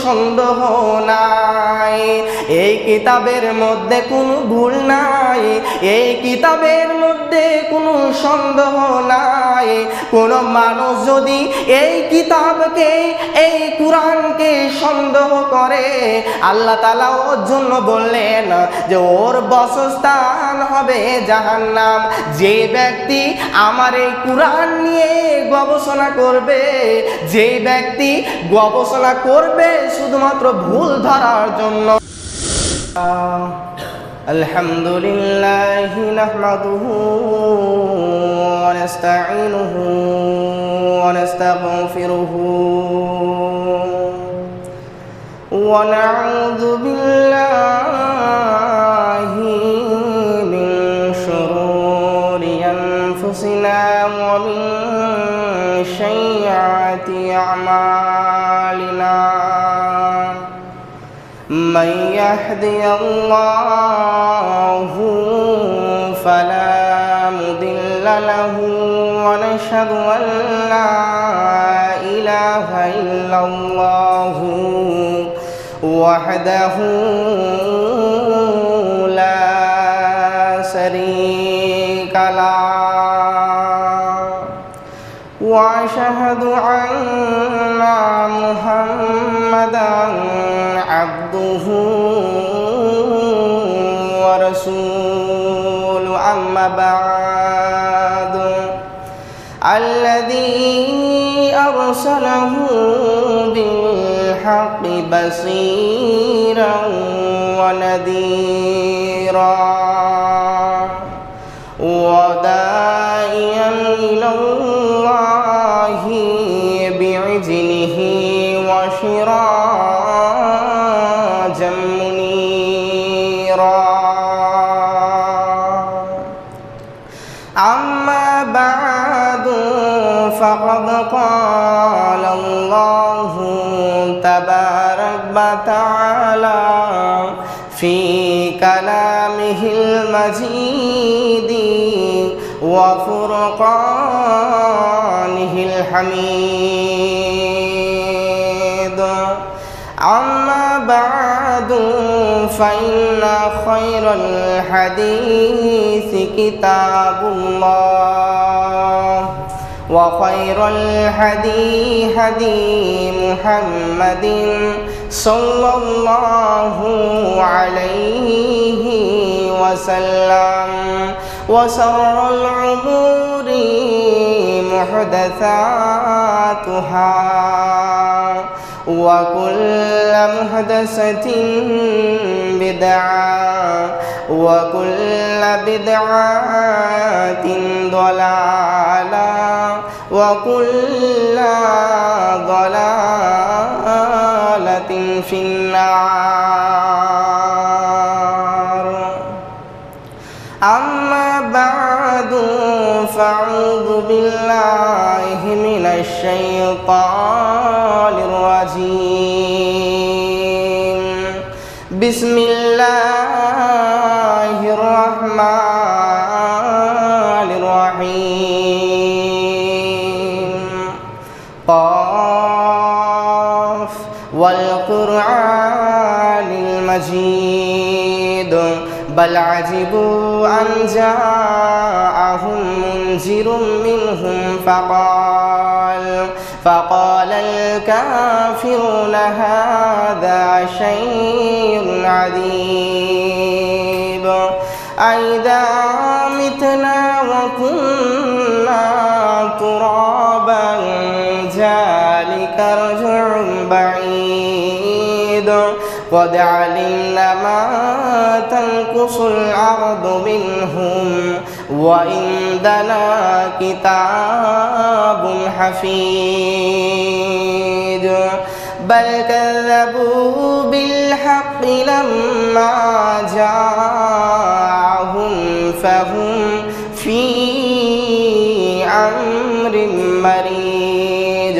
সন্দেহ নাই, এই কিতাবের মধ্যে কোনো ভুল নাই, এই কিতাবের মধ্যে কোনো সন্দেহ নাই। কোন মানুষ যদি এই কিতাবকে, এই কুরআনকে সন্দেহ করে, আল্লাহ তাআলা ওর জন্য বললেন যে ওর বাসস্থান হবে জাহান্নাম। যে ব্যক্তি আমার এই কুরআন নিয়ে গবেষণা করবে, যে ব্যক্তি গবেষণা করবে শুধুমাত্র ভুল ধরার জন্য। আলহামদুলিল্লাহ নাহমাদুহু ওয়া নাস্তাঈনুহু ওয়া নাস্তাগফিরুহু ওয়া নাউযু বিল্লাহি মিন শুরুরি আনফুসিনা ওয়া মিন সাইয়্যাতি আ'মালিনা। من يهدي الله فلا مضل له ونشهد أن لا إله إلا الله وحده لا شريك له وأشهد أن محمدا عبده ورسوله. أما بعد، الذي أرسله بالحق بصيرا ونذيرا وداعيا إلى الله بإذنه وسراجا منيرا. أما بعد، فقد قال الله تبارك وتعالى في كلامه المجيد وفرقانه الحميد. أما بعد، فإن خير الحديث كتاب الله، وخير الهدي هدي محمد صلى الله عليه وسلم، وشر الأمور محدثاتها، وكل محدثة بدعة، وكل بدعة ضلالة، وكل ضلالة في النار. أما بعد، فأعوذ بالله من الشيطان الرجيم. بسم الله الرحمن الرحيم. قاف والقرآن المجيد، بل عجبوا أن جاءهم منذر منهم فقال الكافرون هذا شيء عجيب. أئذا متنا وكنا ترابا ذلك رجع بعيد. قد علمنا ما تنقص الأرض منهم وعندنا كتاب حفيظ. بل كذبوا بالحق لما جاءهم فهم في أمر مريج.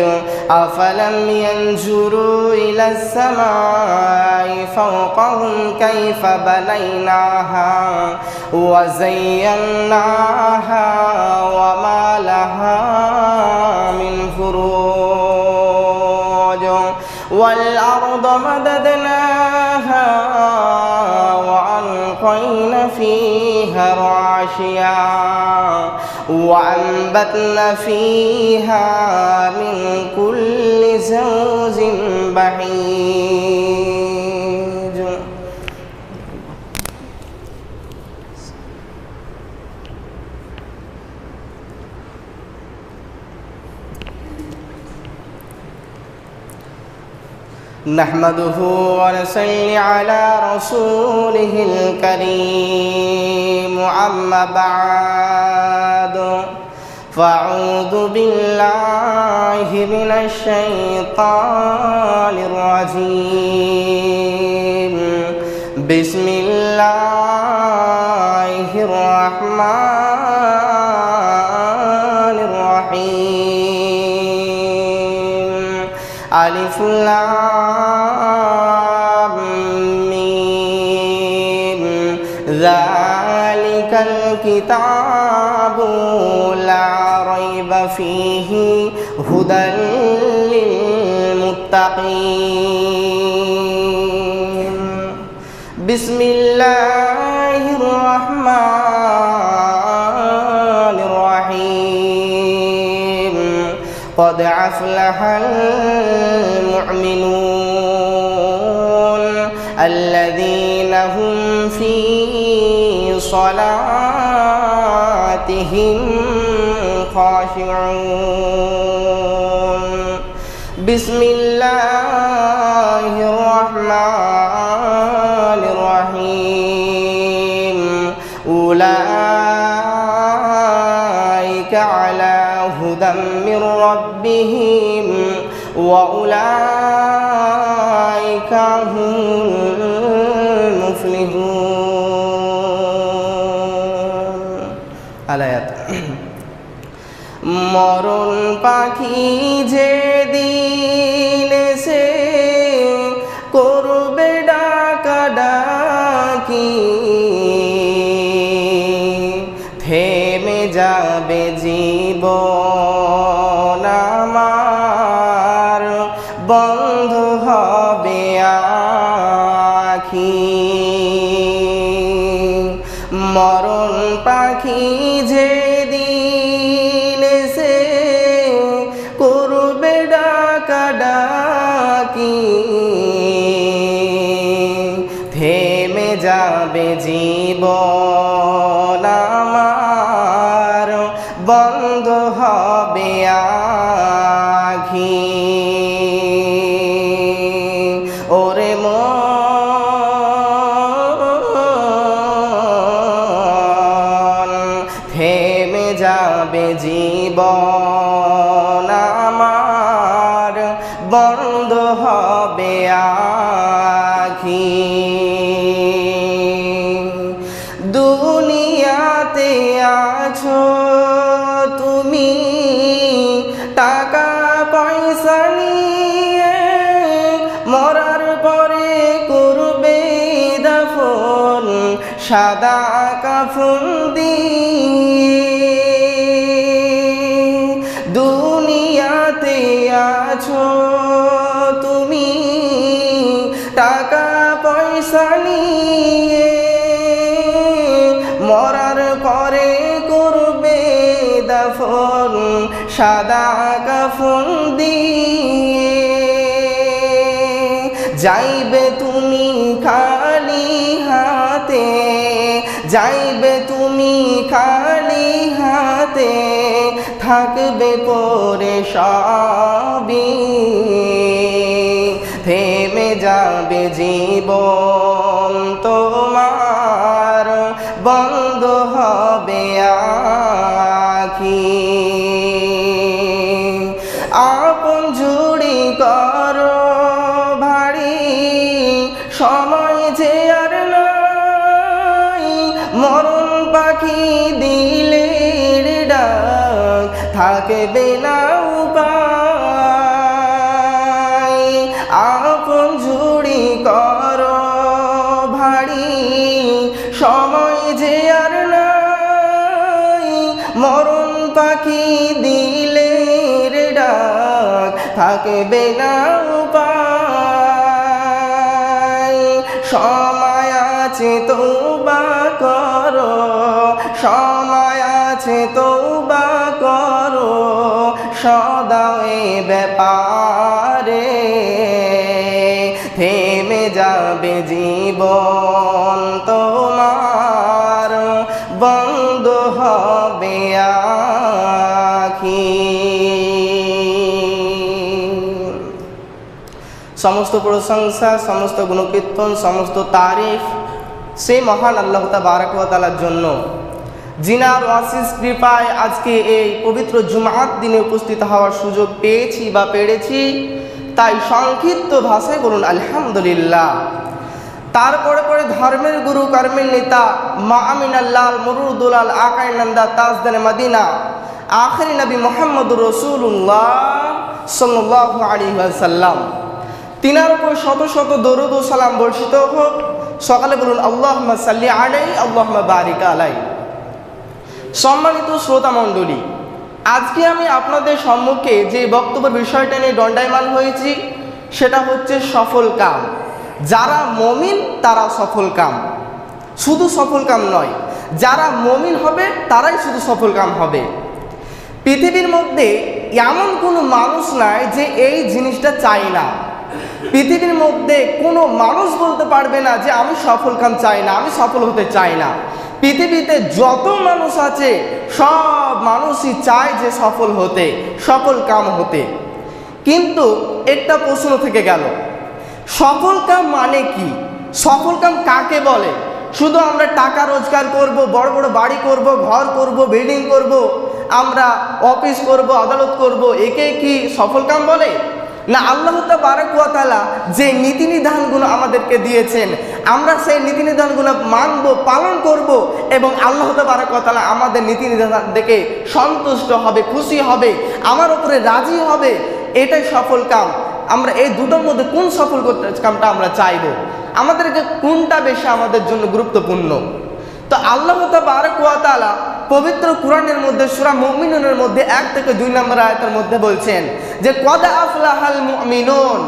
أفلم ينظروا إلى السماء فوقهم كيف بنيناها وزيناها وما لها من فروج والأرض مددناها وألقينا فيها رواسيا وأنبتنا فيها من كل زوج بهيج نحمده ونصلي على رسوله الكريم أما بعد فأعوذ بالله من الشيطان الرجيم بسم الله الرحمن الرحيم ألف لام ميم ذلك الكتاب لا ريب فيه هدى للمتقين بسم الله الرحمن الرحيم قد أفلح المؤمنون الذين هم في صلاتهم خاشعون بسم الله الرحمن الرحيم أولئك على هدى من ربهم وأولئك هم المفلحون আয়াত মরণ পাখি যেদিন এসে করবে ডাকাডাকি থেমে যাবে জীবন আমার বন্ধ হবে আখি মরণ পাখি যেদিন এসে করবে ডাকাডাকি থেমে যাবে জীবন আমার বন্ধ হবে আখি ওরে মন থেমে যাবে জীবন আমার বন্ধ হবে আখি দুনিয়াতে আছো তুমি টাকা পয়সা নিয়ে মরার পরে করবে দাফন সাদা কাফন দিয়ে দুনিয়াতে আছো তুমি টাকা পয়সা নিয়ে মরার পরে করবে দাফন সাদা কাফন দিয়ে যাইবে তুমি খালি হাতে যাইবে তুমি খালি হাতে থাকবে পরে সবই থেমে যাবে জীবন তোমার বন্ধ হবে আখি আপন ঝুড়ি করো ভারী সময় যে আর নাই মরণ পাখি দিলের ডাক থাকবে না উপায় আপন ঝুড়ি করো ভারী সময় যে আর নাই মরণ পাখি দিলের ডাক থাকবে না উপায় সময় আছে তওবা করো, সময় আছে তওবা করো, সদা এ ব্যাপারে থেমে যাবে জীবন তোমার, বন্ধ হবে আখি। সমস্ত প্রশংসা, সমস্ত গুণকীর্তন, সমস্ত তারিফ সেই মহান আল্লাহ তাবারক ওয়া তাআলার জন্য, জিনার অশেষ কৃপায় আজকে এই পবিত্র জুমার দিনে উপস্থিত হওয়ার সুযোগ পেয়েছি বা পেরেছি। তাই সংক্ষিপ্ত ভাষায় বলুন আলহামদুলিল্লাহ। তারপরে পরে ধর্মের গুরু, কর্মের নেতা মা আমিনাল্লাহ মুরুদুলাল আকাই নন্দা তাজদানে মদিনা আখেরি নবী মুহাম্মদুর রাসূলুল্লাহ সাল্লাল্লাহু আলাইহি ওয়াসাল্লাম, তিনার উপর শত শত দরুদ ও সালাম বর্ষিত হোক। সকালে বলুন আল্লাহুম্মা সাল্লি আলাইহি আল্লাহুম্মা বারিক আলাইহি। সম্মানিত শ্রোতা মণ্ডলী, আজকে আমি আপনাদের সম্মুখে যে বক্তব্যের বিষয়টা নিয়ে দণ্ডায়মান হয়েছি সেটা হচ্ছে সফল কাম। যারা মুমিন তারা সফল কাম, শুধু সফল কাম নয়, যারা মুমিন হবে তারাই শুধু সফল কাম হবে। পৃথিবীর মধ্যে এমন কোনো মানুষ নাই যে এই জিনিসটা চাই না। পৃথিবীর মধ্যে কোনো মানুষ বলতে পারবে না যে আমি সফল কাম চাই না, আমি সফল হতে চাই না। পৃথিবীতে যত মানুষ আছে সব মানুষই চায় যে সফল হতে, সফল কাম হতে। কিন্তু একটা প্রশ্ন থেকে গেল, সফল কাম মানে কি? সফল কাম কাকে বলে? শুধু আমরা টাকা রোজগার করব, বড় বড় বাড়ি করব, ঘর করব, বিল্ডিং করব, আমরা অফিস করব, আদালত করব, একে কি সফল কাম বলে? না, আল্লাহ তাবারক ওয়া তাআলা যে নীতিনিধানগুলো আমাদেরকে দিয়েছেন আমরা সেই নীতিনিধানগুলো মানব, পালন করব এবং আল্লাহ তাবারক ওয়া তাআলা আমাদের নীতিনিধান দেখে সন্তুষ্ট হবে, খুশি হবে, আমার উপরে রাজি হবে, এটাই সফল কাম। আমরা এই দুটোর মধ্যে কোন সফল কামটা আমরা চাইব? আমাদেরকে কোনটা বেশি আমাদের জন্য গুরুত্বপূর্ণ? তো আল্লাহ তাবারক ওয়া তাআলা পবিত্র কুরআনের মধ্যে সূরা মুমিনুনের মধ্যে 1 থেকে 2 নম্বর আয়াতের মধ্যে বলছেন যে কদ আফলাহাল মুমিনুন।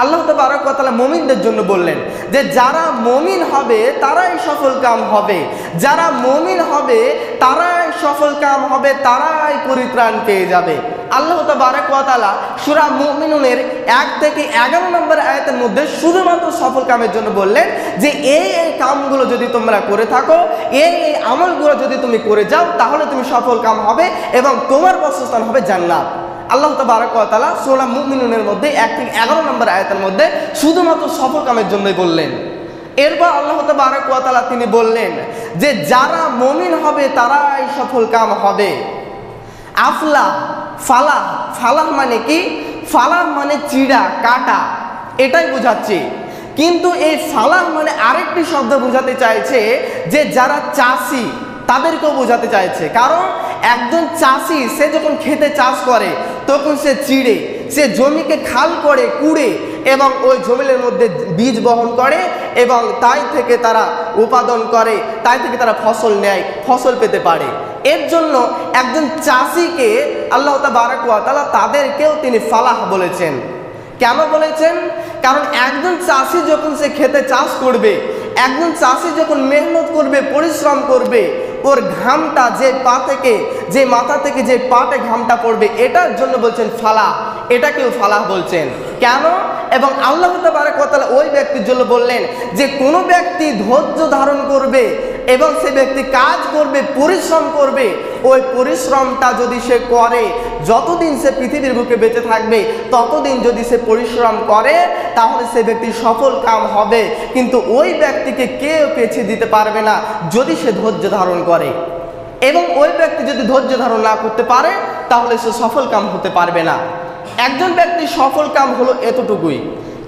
আল্লাহ তাবারক ওয়া তাআলা মুমিনদের জন্য বললেন যে যারা মুমিন হবে তারাই সফল কাম হবে, যারা মুমিন হবে তারাই সফল কাম হবে, তারাই পরিত্রাণ পেয়ে যাবে। আল্লাহ তাবারক ওয়া তাআলা সূরা মুমিনুনের 1 থেকে 11 নম্বর আয়াতের মধ্যে শুধুমাত্র সফল কামের জন্য বললেন যে এই এই কামগুলো যদি তোমরা করে থাকো, এই এই আমলগুলো যদি তুমি করে যাও, তাহলে তুমি সফল কাম হবে এবং তোমার বাসস্থান হবে জান্নাত। আল্লাহ তাবারক ওয়া তাআলা সূরা মুমিনুনের মধ্যে 1 থেকে 11 নম্বর আয়াতের মধ্যে শুধুমাত্র সফল কামের জন্যই বললেন। এরপর আল্লাহ তাবারক ওয়া তাআলা তিনি বললেন যে যারা মুমিন হবে তারাই সফল কাম হবে। আফলা, ফালাহ, ফালাহ মানে কি? ফালাহ মানে চিড়া, কাটা, এটাই বোঝাচ্ছে। কিন্তু এই ফালাহ মানে আরেকটি শব্দ বোঝাতে চাইছে যে যারা চাষি তাদেরকেও বোঝাতে চাইছে। কারণ একজন চাষি সে যখন খেতে চাষ করে তখন সে চিড়ে, সে জমিকে খাল করে, কুড়ে এবং ওই জমির মধ্যে বীজ বহন করে এবং তাই থেকে তারা উৎপাদন করে, তাই থেকে তারা ফসল নেয়, ফসল পেতে পারে। এর জন্য একজন চাষিকে আল্লাহ তাবারক ওয়া তাআলা তাদেরকেও তিনি ফালাহ বলেছেন। কেন বলেছেন? কারণ একজন চাষি যখন সে খেতে চাষ করবে, একজন চাষি যখন মেহনত করবে, পরিশ্রম করবে, ওর ঘামটা যে পা থেকে, যে মাথা থেকে যে পাটে ঘামটা পড়বে, এটার জন্য বলছেন ফালাহ, এটাকেও ফালাহ বলছেন। কেন? এবং আল্লাহ তাবারক ওয়া তাআলা ওই ব্যক্তির জন্য বললেন যে কোনো ব্যক্তি ধৈর্য ধারণ করবে এবং সে ব্যক্তি কাজ করবে, পরিশ্রম করবে, ওই পরিশ্রমটা যদি সে করে, যতদিন সে পৃথিবীর বুকে বেঁচে থাকবে ততদিন যদি সে পরিশ্রম করে তাহলে সে ব্যক্তি সফল কাম হবে। কিন্তু ওই ব্যক্তিকে কেউ পেছিয়ে দিতে পারবে না যদি সে ধৈর্য ধারণ করে, এবং ওই ব্যক্তি যদি ধৈর্য ধারণ না করতে পারে তাহলে সে সফল কাম হতে পারবে না। একজন ব্যক্তি সফল কাম হলো এতটুকুই,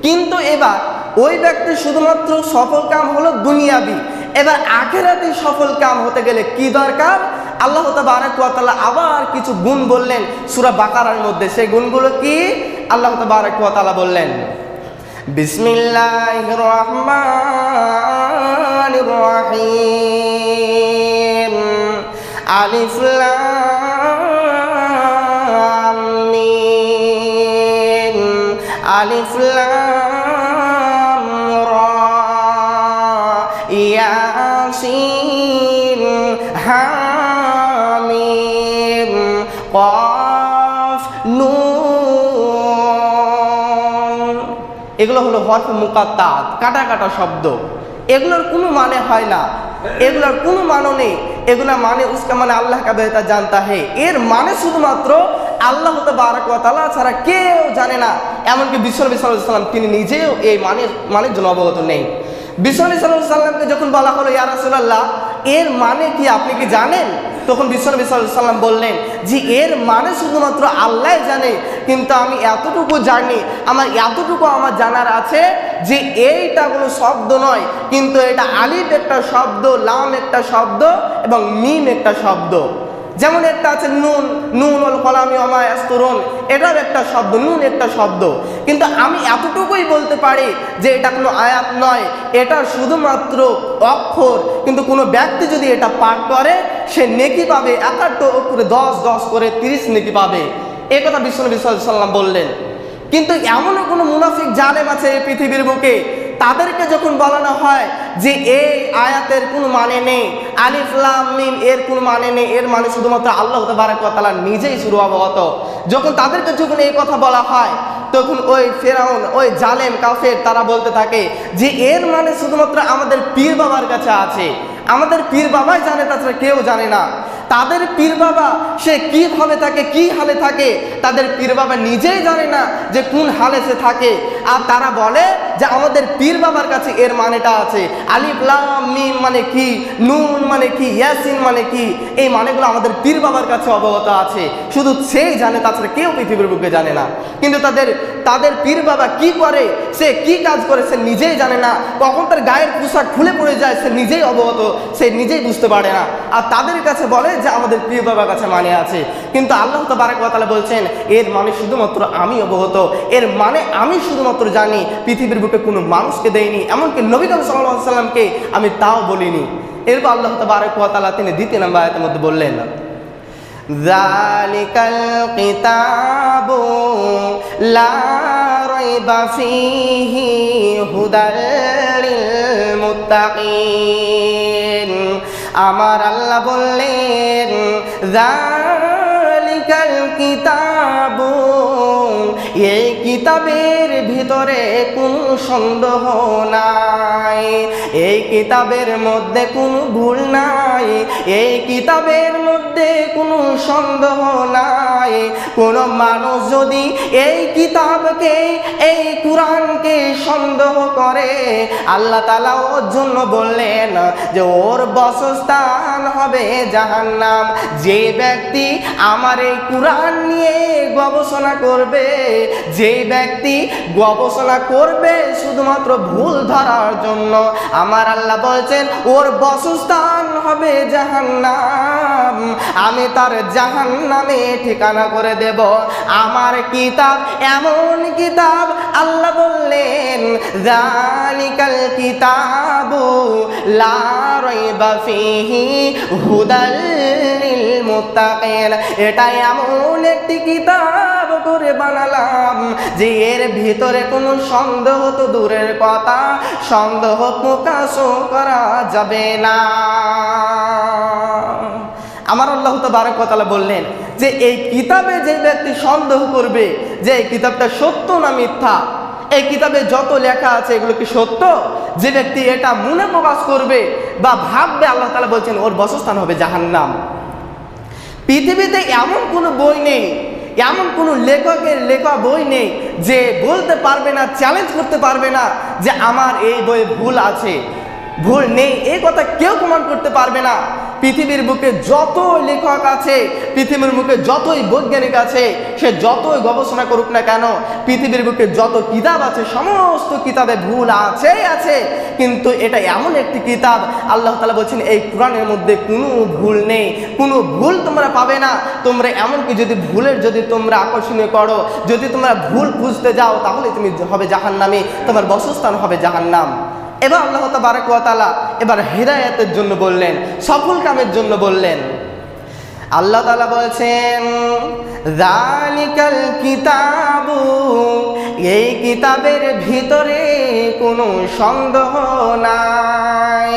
কিন্তু এবার ওই ব্যক্তি শুধুমাত্র সফল কাম হলো দুনিয়াবি। এবার আখিরাতে সফল কাম হতে গেলে কি দরকার? আল্লাহ তাবারক ওয়া তাআলা আবার কিছু গুণ বললেন সূরা বাকারার মধ্যে। সেই গুণগুলো কি? আল্লাহ তাবারক ওয়া তাআলা বললেন বিসমিল্লাহির রহমানির রহিম, আলিফ লাম মিম, আলিফ লাম রা, ইয়াসিন হামিম কফ নুন। এগুলো হলো হরফে মুকাত্তাত, কাটা কাটা শব্দ। এগুলোর কোনো মানে হয় না, এগুলোর কোনো মানে নেই। এগুলা মানে উসকা মানে আল্লাহ কা বেহতার জানতা হে। এর মানে শুধুমাত্র আল্লাহ তাবারক ওয়া তাআলা ছাড়া কেউ জানে না। এমনকি বিশ্বনবী সাল্লাল্লাহু আলাইহি ওয়াসাল্লাম তিনি নিজেও এই মানের জন্য অবগত নেই। বিশ্বনবী সাল্লাল্লাহু আলাইহি ওয়াসাল্লামকে যখন বলা হলো ইয়া রাসূলুল্লাহ এর মানে কি আপনি কি জানেন? তখন বিশ্বনবী সাল্লাল্লাহু আলাইহি ওয়াসাল্লাম বললেন যে এর মানে শুধুমাত্র আল্লাহ জানে, কিন্তু আমি এতটুকু জানি, আমার এতটুকু আমার জানার আছে যে এইটা কোনো শব্দ নয়, কিন্তু এটা আলিফ একটা শব্দ, লাম একটা শব্দ এবং মিম একটা শব্দ। যেমন একটা আছে নুন, নুন ওয়াল কলামি ওয়া মা ইয়াসতুরুন, এটাও একটা শব্দ, নুন একটা শব্দ। কিন্তু আমি এতটুকুই বলতে পারি যে এটা কোনো আয়াত নয়, এটা শুধুমাত্র অক্ষর। কিন্তু কোনো ব্যক্তি যদি এটা পাঠ করে সে নেকি পাবে, 71 করে 10 করে 30 নেকি পাবে। এই কথা বিশ্বনবী সাল্লাল্লাহু আলাইহি ওয়াসাল্লাম বললেন। কিন্তু এমনও কোনো মুনাফিক জালেম আছে এই পৃথিবীর বুকে, তাদেরকে যখন বলানো হয় যে এই আয়াতের কোনো মানে নেই, আলিফ লাম মিম এর কোনো মানে নেই, এর মানে শুধুমাত্র আল্লাহ তাবারক ওয়া তাআলা নিজেই শুরু অবগত, যখন তাদেরকে যখন এই কথা বলা হয় তখন ওই ফেরাউন, ওই জালেম কাফের তারা বলতে থাকে যে এর মানে শুধুমাত্র আমাদের পীর বাবার কাছে আছে, আমাদের পীর বাবাই জানে, তাছাড়া কেউ জানে না। তাদের পীর বাবা সে কিভাবে থাকে, কি হালে থাকে, তাদের পীর বাবা নিজেই জানে না যে কোন হালে সে থাকে। আর তারা বলে যে আমাদের পীর বাবার কাছে এর মানেটা আছে, আলিফ লাম মিম মানে কি, নুন মানে কি, ইয়াসিন মানে কি, এই মানেগুলো আমাদের পীর বাবার কাছে অবগত আছে, শুধু সেই জানে, তাছাড়া কেউ পৃথিবীর বুকে জানে না। কিন্তু তাদের পীর বাবা কি করে, সে কি কাজ করে সে নিজেই জানে না, কখন তার গায়ের পোশাক খুলে পড়ে যায় সে নিজেই অবগত, সে নিজেই বুঝতে পারে না। আর তাদের কাছে বলে যে আমাদের পীর বাবার কাছে মানে আছে। কিন্তু আল্লাহ তাবারক ওয়া তাআলা বলছেন এর মানে শুধুমাত্র আমি অবগত, এর মানে আমি শুধুমাত্র জানি, পৃথিবীর বুকে কোনো মানুষকে দেয়নি, এমনকি নবী করিম সাল্লাল্লাহু আলাইহি ওয়াসাল্লামকে আমি তাও বলিনি। এরপর আল্লাহ তাবারক ওয়া তাআলা তিনি দ্বিতীয় নম্বর আয়াতের মধ্যে বললেন যালিকাল কিতাবু লা রাইবা ফীহি হুদাল লিল মুত্তাকিন। আমার আল্লাহ বললেন যালিকাল কিতাবু, এই কিতাবের ভিতরে কোনো সন্দেহ নাই, এই কিতাবের মধ্যে কোনো ভুল নাই, এই কিতাবের মধ্যে কোনো সন্দেহ নাই। কোন মানুষ যদি এই কিতাবকে, এই কুরআনকে সন্দেহ করে, আল্লাহ তাআলা ওর জন্য বললেন যে ওর বাসস্থান হবে জাহান্নাম। যে ব্যক্তি আমার এই কুরআন নিয়ে গবেষণা করবে, যে ব্যক্তি গবেষণা করবে শুধুমাত্র ভুল ধরার জন্য, আমার আল্লাহ বলছেন ওর বাসস্থান হবে জাহান্নাম। আমি তার জাহান্নামে ঠিকানা করে দেব। আমার কিতাব এমন কিতাব, আল্লাহ বললেন যালিকাল কিতাবু লা রাইবা ফীহি হুদাল লিল মুত্তাকিন। এটা এমন একটি কিতাব করে বানালাম যে এর ভিতরে কোনো সন্দেহ তো দূরের কথা, সন্দেহ প্রকাশও করা যাবে না। আমার আল্লাহ তাবারক ওয়া তাআলা বললেন যে এই কিতাবে যে ব্যক্তি সন্দেহ করবে যে এই কিতাবটা সত্য না মিথ্যা, এই কিতাবে যত লেখা আছে এগুলো কি সত্য, যে ব্যক্তি এটা মনে প্রকাশ করবে বা ভাববে, আল্লাহ তাআলা বলছেন ওর বাসস্থান হবে জাহান্নাম। পৃথিবীতে এমন কোনো বই নেই, এমন কোনো লেখকের লেখা বই নেই যে বলতে পারবে না, চ্যালেঞ্জ করতে পারবে না যে আমার এই বইয়ে ভুল আছে, ভুল নেই, এই কথা কেউ প্রমাণ করতে পারবে না। পৃথিবীর বুকে যত লেখক আছে, পৃথিবীর বুকে যতই বৈজ্ঞানিক আছে, সে যতই গবেষণা করুক না কেন, পৃথিবীর বুকে যত কিতাব আছে সমস্ত কিতাবে ভুল আছে। কিন্তু এটা এমন একটি কিতাব, আল্লাহ তাআলা বলছেন এই কোরআনের মধ্যে কোনো ভুল নেই, কোনো ভুল তোমরা পাবে না। তোমরা এমনকি যদি ভুলের যদি তোমরা আকর্ষণীয় করো, যদি তোমরা ভুল খুঁজতে যাও, তাহলে তুমি হবে জাহান্নামে, তোমার বাসস্থান হবে জাহান্নাম। এবার আল্লাহ তাবারক ওয়া তাআলা এবার হিদায়াতের জন্য বললেন, সফল কামের জন্য বললেন। আল্লাহ তাআলা বলছেন যালিকাল কিতাবু, এই কিতাবের ভিতরে কোনো সন্দেহ নাই,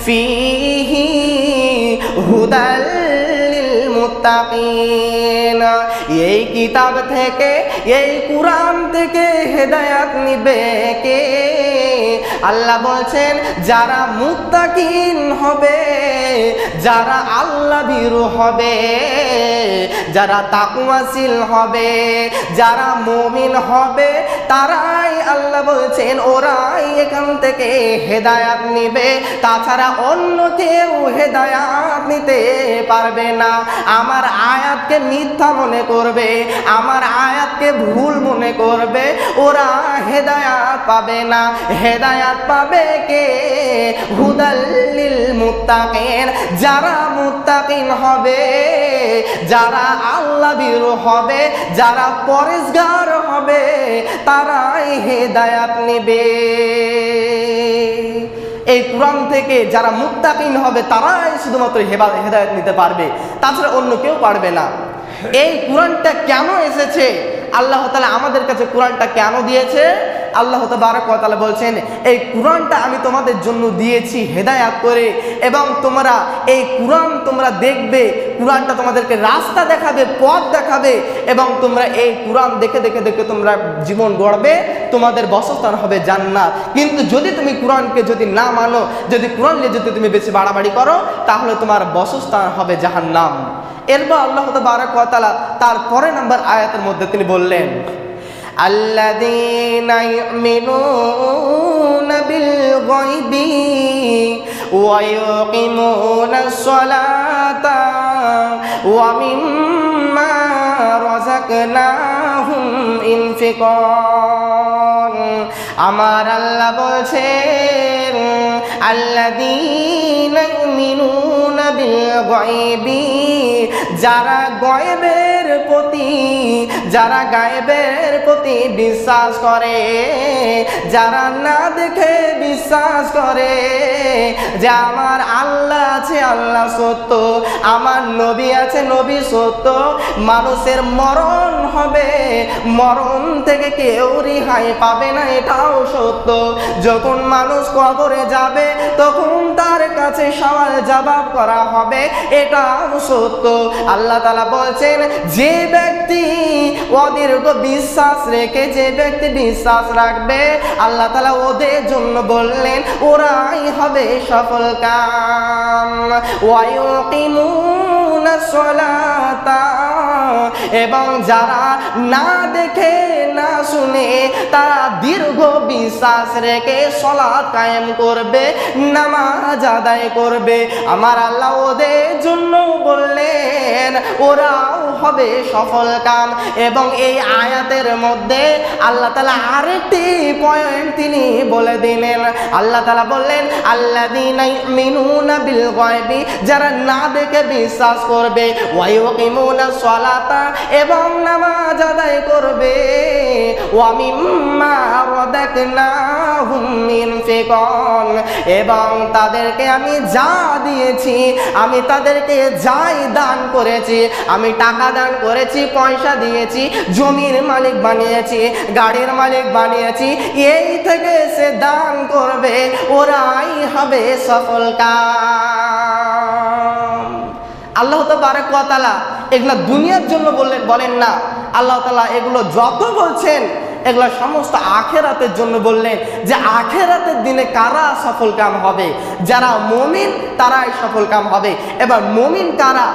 ফিহি হুদাল লিল মুত্তাকিন। এই কিতাব থেকে, এই কুরআন থেকে হেদায়েত নিবে কে? আল্লাহ বলছেন যারা মুত্তাকিন হবে, যারা আল্লাহ ভীরু হবে, যারা তাকওয়াশীল হবে, যারা মুমিন হবে, তারাই আল্লাহ বলছেন ওরাই এখান থেকে হেদায়েত নিবে। তাছাড়া অন্য কেউ হেদায়েত নিতে পারবে না। আমার আয়াতকে মিথ্যা মনে করবে, আমার আয়াতকে ভুল মনে করবে, ওরা হেদায়েত পাবে না। হেদায়েত পাবে কে? হুদাল লিল মুত্তাকিন। যারা মুত্তাকিন হবে, যারা আল্লাহ ভীরু হবে, যারা পরেজগার হবে, তারাই হেদায়েত নেবে। এই কুরআন থেকে যারা মুত্তাকিন হবে তারাই শুধুমাত্র হেদায়েত নিতে পারবে, তাছাড়া অন্য কেউ পারবে না। এই কুরআনটা কেন এসেছে? আল্লাহ তাআলা আমাদের কাছে কুরআনটা কেন দিয়েছে? আল্লাহ তাবারক ওয়া তাআলা বলছেন এই কুরআনটা আমি তোমাদের জন্য দিয়েছি হেদায়েত করে, এবং তোমরা এই কুরআন তোমরা দেখবে, কুরআনটা তোমাদেরকে রাস্তা দেখাবে, পথ দেখাবে, এবং তোমরা এই কুরআন দেখে দেখে দেখে তোমরা জীবন গড়বে, তোমাদের বাসস্থান হবে জান্নাত। কিন্তু যদি তুমি কুরআনকে যদি না মানো, যদি কুরআন নিয়ে যদি তুমি বেশি বাড়াবাড়ি করো, তাহলে তোমার বাসস্থান হবে জাহান্নাম। এরপর আল্লাহ তাবারক ওয়া তাআলা তার পরের নম্বর আয়াতের মধ্যে তিনি বললেন আল্লাযীনা ইউমিনুনা বিল গায়বি ওয়া ইউকিমুনাস সালাতা ওয়া মিম্মা রাযাকনাহুম ইনফিকান। আমার আল্লাহ বলছেন আল্লাযীনা ইউমিনুনা বিল গায়বি, যারা গায়বের প্রতি, যারা গায়বের প্রতি বিশ্বাস করে, যারা না দেখে বিশ্বাস করে যে আমার আল্লাহ আছে, আল্লাহ সত্য, আমার নবী আছে, নবী সত্য, মানুষের মরণ হবে, মরণ থেকে কেউ রেহাই পাবে না, এটাও সত্য। যখন মানুষ কবরে যাবে তখন তার কাছে সওয়াল জবাব করা হবে, এটাও সত্য। আল্লাহ তাআলা বলছেন যে ব্যক্তি অদীর্ঘ বিশ্বাস রেখে, যে ব্যক্তি বিশ্বাস রাখবে, আল্লাহ তাআলা ওদের জন্য বললেন ওরাই হবে সফল কাম। ওয়া ইউকিমুনাস সালাতা, এবং যারা না দেখে না শুনে তারা দীর্ঘ বিশ্বাস রেখে সালাত কায়েম করবে, নামাজ আদায় করবে, আমার আল্লাহ ওদের জন্য বললেন ওরাও হবে সফল কাম। এবং এই আয়াতের মধ্যে আল্লাহ তাআলা আরেকটি পয়েন্ট তিনি বলে দিলেন। আল্লাহ তাআলা বললেন আল্লাযীনা ইউমিনুনা বিল গায়বি, যারা না দেখে বিশ্বাস করবে, ওয়া ইউকিমুনাস সালাতা, এবং নামাজ আদায় করবে, ওয়া মিম্মা রাযাকনাহুম ইনফিকান, এবং তাদেরকে আমি যা দিয়েছি, আমি তাদেরকে যাই দান করেছি, আমি টাকা দান করেছি, পয়সা দিয়েছি, জমির মালিক বানিয়েছি, গাড়ির মালিক বানিয়েছি, এই থেকে সে দান করবে, ওরাই হবে সফল কাম। আল্লাহ তাবারক ওয়া তাআলা এগুলো দুনিয়ার জন্য বলেন না, আল্লাহ তাআলা এগুলো যত বলছেন এগুলো সমস্ত আখেরাতের জন্য বললেন, যে আখেরাতের দিনে কারা সফল কাম হবে, যারা মুমিন তারাই সফল কাম হবে। এবার মুমিন কারা?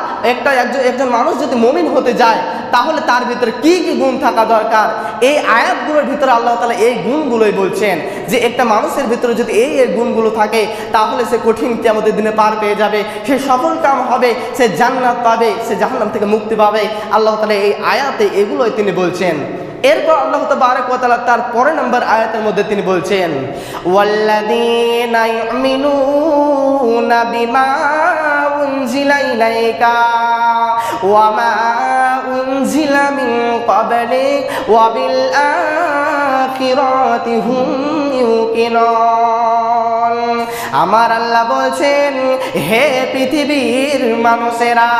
একজন মানুষ যদি মুমিন হতে যায় তাহলে তার ভিতরে কি কি গুণ থাকা দরকার, এই আয়াতগুলোর ভিতরে আল্লাহ তাআলা এই গুণগুলোই বলছেন, যে একটা মানুষের ভিতরে যদি এই গুণগুলো থাকে তাহলে সে কঠিন কিয়ামতের দিনে পার পেয়ে যাবে, সে সফল কাম হবে, সে জান্নাত পাবে, সে জাহান্নাম থেকে মুক্তি পাবে। আল্লাহ তাআলা এই আয়াতে এগুলোই তিনি বলছেন। এরপর আল্লাহ তাবারক ওয়া তাআলা তার পরের নম্বর আয়াতের মধ্যে তিনি বলছেন ওয়াল্লাযীনা ইউমিনুনা বিমা উনজিলা ইলাইকা ওয়া মা উনজিলা মিন ক্বাবলিক ওয়া বিল আখিরাতি হুম ইউকিনুন। আমার আল্লাহ বলছেন হে পৃথিবীর মানুষেরা,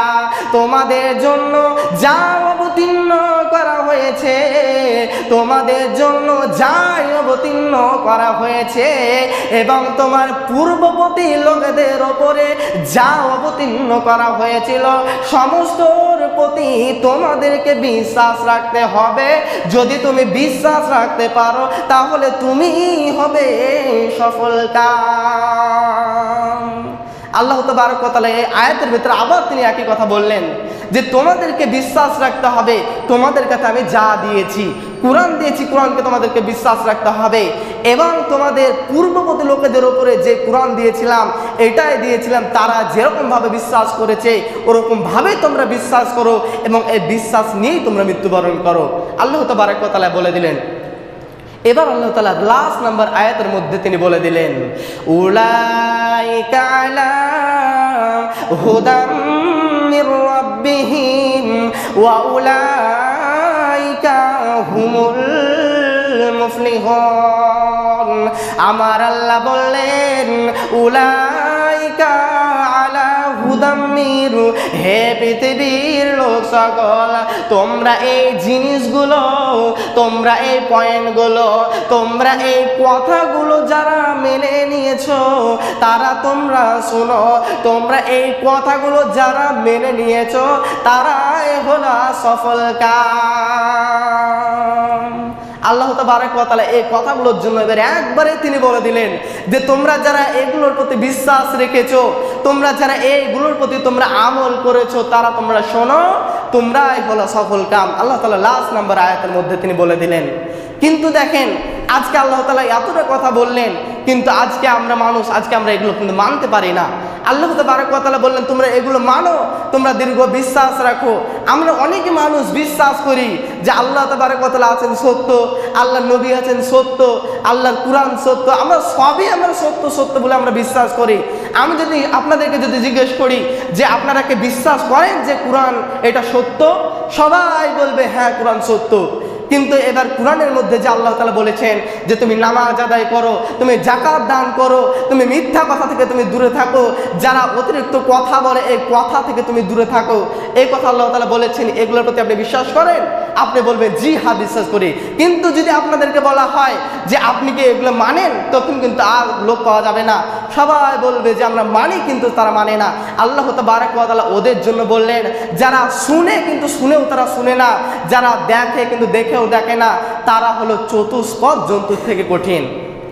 তোমাদের জন্য যা অবতীর্ণ করা হয়েছে, তোমাদের জন্য যাই অবতীর্ণ করা হয়েছে এবং তোমার পূর্ববর্তী লোকেদের ওপরে যা অবতীর্ণ করা হয়েছিল সমস্তর প্রতি তোমাদেরকে বিশ্বাস রাখতে হবে। যদি তুমি বিশ্বাস রাখতে পারো তাহলে তুমি হবে সফলকাম। আল্লাহ তাবারক ওয়া তাআলা এই আয়াতের ভিতরে আবার তিনি একই কথা বললেন যে তোমাদেরকে বিশ্বাস রাখতে হবে, তোমাদের কাছে আমি যা দিয়েছি, কোরআন দিয়েছি, কোরআনকে তোমাদেরকে বিশ্বাস রাখতে হবে এবং তোমাদের পূর্ববর্তী লোকেদের উপরে যে কোরআন দিয়েছিলাম এটাই দিয়েছিলাম, তারা যেরকমভাবে বিশ্বাস করেছে ওরকমভাবে তোমরা বিশ্বাস করো এবং এই বিশ্বাস নিয়েই তোমরা মৃত্যুবরণ করো। আল্লাহ তাবারক ওয়া তাআলা বলে দিলেন। এবার আল্লাহ তাআলা লাস্ট নাম্বার আয়াতের মধ্যে তিনি বলে দিলেন, উলাইকা আলা হুদাম মির রাব্বিহিম ওয়া উলাইকা হুমুল মুফলিহুন। আমার আল্লাহ বললেন উলাইকা আলা হুদাম মির, হে পৃথিবীর লোক সকল, তোমরা এই জিনিসগুলো, তোমরা এই পয়েন্টগুলো, তোমরা এই কথাগুলো যারা মেনে নিয়েছো তারা তোমরা শোনো, তোমরা এই কথাগুলো যারা মেনে নিয়েছো তারাই হলো সফলকাম। আল্লাহ তাবারক ওয়া তাআলা এই কথাগুলোর জন্য এবার একবারে তিনি বলে দিলেন যে তোমরা যারা এগুলোর প্রতি বিশ্বাস রেখেছো, তোমরা যারা এইগুলোর প্রতি তোমরা আমল করেছো তারা তোমরা শোনো, তোমরাই হলো সফলকাম। আল্লাহ তাআলা লাস্ট নাম্বার আয়াতের মধ্যে তিনি বলে দিলেন। কিন্তু দেখেন আজকে আল্লাহ তাআলা এতটা কথা বললেন, কিন্তু আজকে আমরা মানুষ, আজকে আমরা এগুলো কিন্তু মানতে পারি না। আল্লাহ তাবারক ওয়া তাআলা বললেন তোমরা এগুলো মানো, তোমরা দীর্ঘ বিশ্বাস রাখো। আমরা অনেকে মানুষ বিশ্বাস করি যে আল্লাহ তাবারক ওয়া তাআলা আছেন সত্য, আল্লাহর নবী আছেন সত্য, আল্লাহর কোরআন সত্য, আমরা সবই আমরা সত্য সত্য বলে আমরা বিশ্বাস করি। আমি যদি আপনাদেরকে যদি জিজ্ঞেস করি যে আপনারা কি বিশ্বাস করেন যে কোরআন এটা সত্য, সবাই বলবে হ্যাঁ কোরআন সত্য। কিন্তু এবার কোরআনের মধ্যে যে আল্লাহ তাআলা বলেছেন যে তুমি নামাজ আদায় করো, তুমি যাকাত দান করো, তুমি মিথ্যা কথা থেকে তুমি দূরে থাকো, যারা অতিরিক্ত কথা বলে এই কথা থেকে তুমি দূরে থাকো, এই কথা আল্লাহ তাআলা বলেছেন, এগুলোর প্রতি আপনি বিশ্বাস করেন? আপনি বলবেন জি হ্যাঁ বিশ্বাস করি। কিন্তু যদি আপনাদেরকে বলা হয় যে আপনি কি এগুলো মানেন, তখন কিন্তু আর লোক পাওয়া যাবে না, সবাই বলবে যে আমরা মানি, কিন্তু তারা মানে না। আল্লাহ তাবারক ওয়া তাআলা ওদের জন্য বললেন যারা শুনে কিন্তু শুনেও তারা শুনে না, যারা দেখে কিন্তু দেখেও দেখে না, তারা হলো চতুষ্পদ জন্তুর থেকে কঠিন,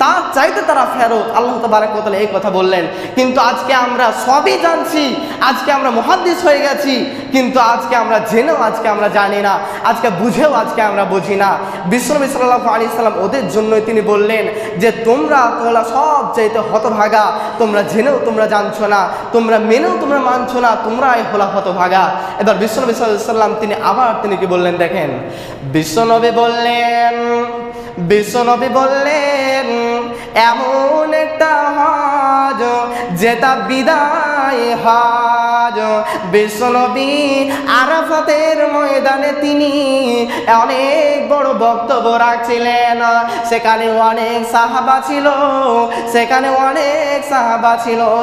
তার চাইতে তারা ফেরত। আল্লাহ তাবারক ওয়া তাআলা এই কথা বললেন। কিন্তু আজকে আমরা সবই জানছি, আজকে আমরা মুহাদ্দিস হয়ে গেছি, কিন্তু আজকে আমরা জেনেও আজকে আমরা জানি না, আজকে বুঝেও আজকে আমরা বুঝি না। বিশ্বনবী সাল্লাল্লাহু আলাইহি সাল্লাম ওদের জন্যই তিনি বললেন যে তোমরা তোমরা সব চাইতে হতভাগা, তোমরা জেনেও তোমরা জানছো না, তোমরা মেনেও তোমরা মানছো না, তোমরাই হলো হতভাগা। এবার বিশ্বনবী সাল্লাল্লাহু আলাইহি সাল্লাম তিনি আবার তিনি কি বললেন দেখেন, বিশ্বনবী বললেন এমন একটা হজ যেটা বিদায় হজ। বিশ্বনবী আরাফাতের ময়দানে তিনি অনেক বড় বক্তব্য রাখছিলেন, সেখানে অনেক সাহাবা ছিল, সেখানে অনেক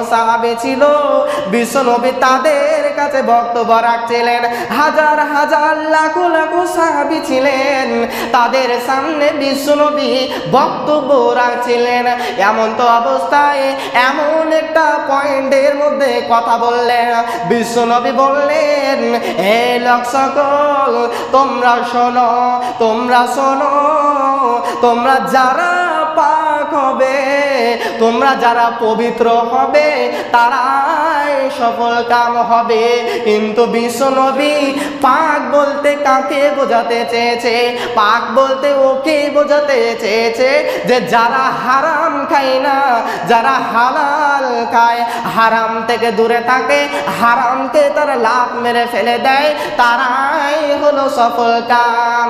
সাহাবে ছিল। বিশ্বনবী তাদের কাছে বক্তব্য রাখছিলেন, হাজার হাজার লাখো লাখো সাহাবী ছিলেন, তাদের সামনে বিশ্বনবী বক্তব্য রাখছিলেন। এমন তো অবস্থায় এমন একটা পয়েন্টের মধ্যে কথা বললেন, বিশ্বনবী বললেন হে লোক সকল তোমরা শোনো, তোমরা যারা পাক হবে, তোমরা যারা পবিত্র হবে তারাই সফল কাম হবে। কিন্তু বিশ্বনবী পাক বলতে কাকে বোঝাতে চেয়েছে? পাক বলতে ওকে বোঝাতে চেয়েছে যে যারা হারাম খায় না, যারা হালাল খায়, হারাম থেকে দূরে থাকে, হারামকে তারা লাত মেরে ফেলে দেয়, তারাই হলো সফল কাম।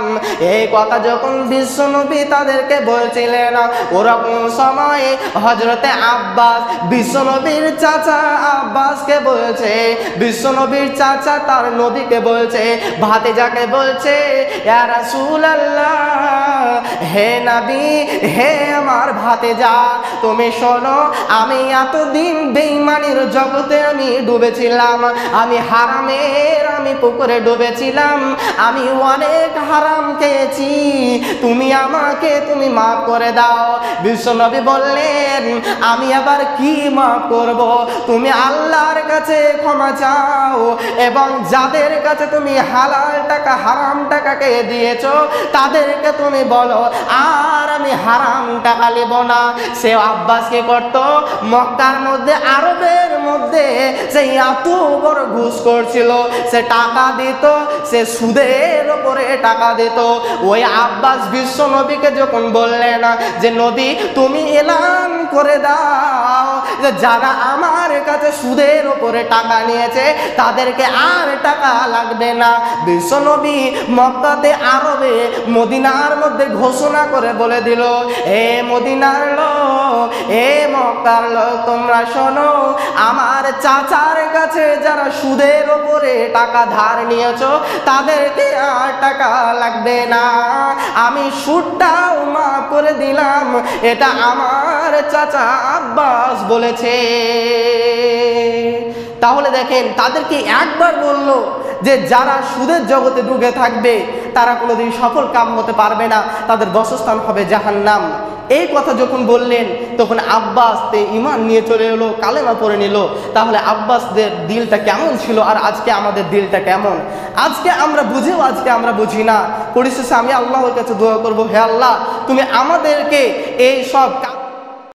এই কথা যখন বিশ্বনবী তাদেরকে বলছিলেন, ওরকম সময় হযরতে আব্বাস বিশ্বনবীর চাচা আব্বাসকে বলছে, বিশ্বনবীর চাচা তার নবীকে বলছে, ভাতিজাকে বলছে ইয়া রাসূলুল্লাহ হে নবী, হে আমার ভাতিজা, তুমি শোনো, আমি এতদিন বেঈমানির জগতে আমি ডুবেছিলাম, আমি হারামের আমি পুকুরে ডুবেছিলাম, আমি অনেক হারাম খেয়েছি, তুমি আমাকে তুমি মাফ করে দাও। বিশ্বনবী বললেন, আমি আবার কি মাফ করব? তুমি আল্লাহর কাছে ক্ষমা চাও এবং যাদের কাছে তুমি হালাল টাকা হারাম টাকাকে দিয়েছো তাদেরকে তুমি বলো আর আমি হারাম টাকা নেব না। সে আব্বাস কি করতো? মক্কার মধ্যে, আরবের মধ্যে সে এত বড় ঘুষ করছিল, সে টাকা দিত, সে সুদের উপরে টাকা দিত। ওই আব্বাস বিশ্ব নবীকে যখন বললেন যে নবী তুমি এলান করে দাও যে যারা আমার কাছে সুদের উপরে টাকা নিয়েছে তাদেরকে আর টাকা লাগবে না, বিশ্ব নবী মক্কাতে, আরবে, মদিনার মধ্যে ঘোষণা করে বলে দিল, এ মদিনার লোক, এ মক্কার লোক, তোমরা শোনো, আমার চাচার কাছে যারা সুদের উপরে টাকা ধার নিয়েছো তাদেরকে আর টাকা লাগবে না, আমি সুদটাও মাফ করে দিলাম। এটা আমার চাচা আব্বাস বলেছে। তাহলে দেখেন, তাদেরকে একবার বলল যে যারা সুদের জগতে ডুবে থাকবে তারা কোনোদিন সফল কাম হতে পারবে না, তাদের বাসস্থান হবে জাহান্নাম। এই কথা যখন বললেন তখন আব্বাস ঈমান নিয়ে চলে এলো, কালেমা পড়ে নিল। তাহলে আব্বাসদের দিলটা কেমন ছিল আর আজকে আমাদের দিলটা কেমন? আজকে আমরা বুঝেও আজকে আমরা বুঝি না। পরিশেষে আমি আল্লাহর কাছে দোয়া করব, হে আল্লাহ, তুমি আমাদেরকে এই সব